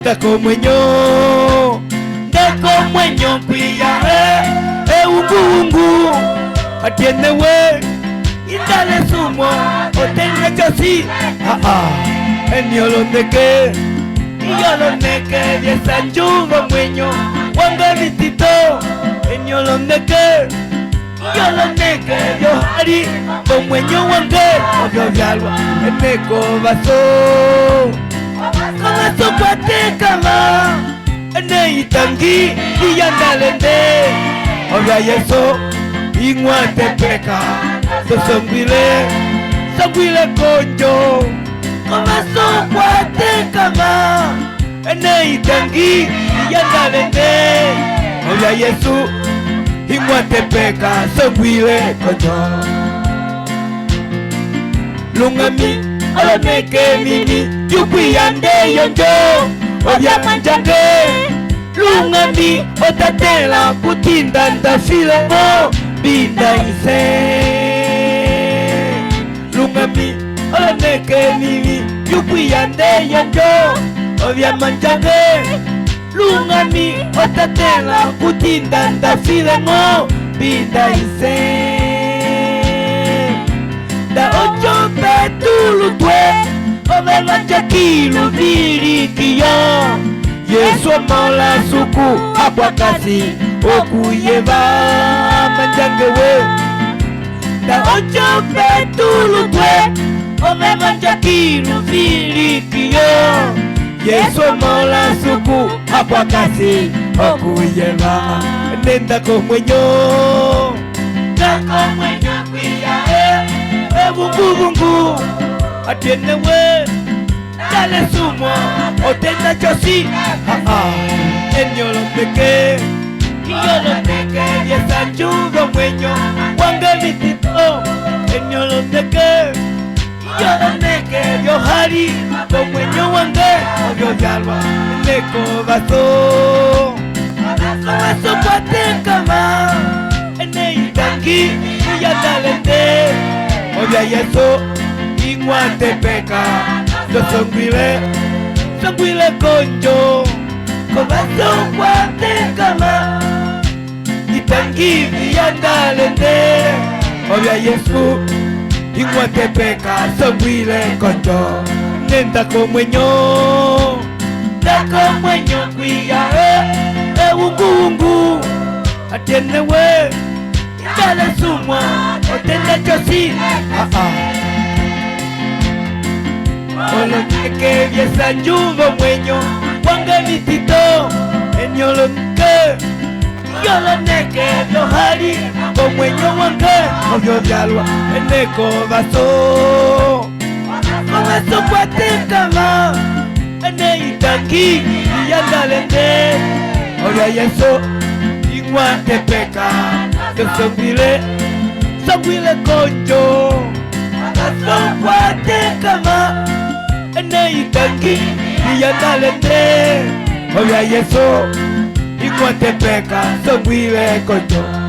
De como ño cuya ungu atiende we y dale sumo o tenga chasí en yo lo de que y yo lo de que y esa chuva mueño cuando visitó en yo lo de que y yo lo de que yo harí con mueño cuando yo vi algo en eco vaso como eso cuate cama en tangi y ya dale Oga yeso ingwa te peka so sanguile konjo kama so kwate kama ene itangi ya dalende Oga yesu ingwa te peka sanguile konjo lungami alameke mimi yukwi yande yonjo Oga manjange Lungami otatela kutinda ndafile mo binda ise Lungami olaneke mimi yukwi yande yanjo Ovya manjange Lungami otatela kutinda ndafile mo binda ise Da ocho petulu twe Ove manjakilu virikiyo Yesu mola suku abwakasi okuyeba manjangewe Da ocho petulu twe ome manjakilu filikiyo Yesu mola suku abwakasi okuyeba Nenda komwenyo kuya bungu atiende we Dale sumo o tenda chosi en yo lo peque y yo lo peque y esa chuva mueño cuando visitó en yo lo peque y yo lo peque yo hari con mueño cuando yo salva neko vaso vaso cuate cama en el tangi y ya talente oye y eso igual te peca Yo sanguile conjo Cobazo guate kama Itangi viandalende Obya Yesu Iguate peka sanguile conjo Nenda komwenyo Da komwenyo kuya ungu Atiende we Dale sumwa Otenda chosi Olo que viesa yuvo mueño Wanga visitó en yolo que Yolo neke yo hari Con mueño wanga Obyo dialwa en eco vaso Con eso cuate cama Ene itangi y andalende Oya yeso Igual te peca Yo sanguile conjo Vaso cuate cama Ene itangi ya talente Oya yeso Igual te peca sanguile conjo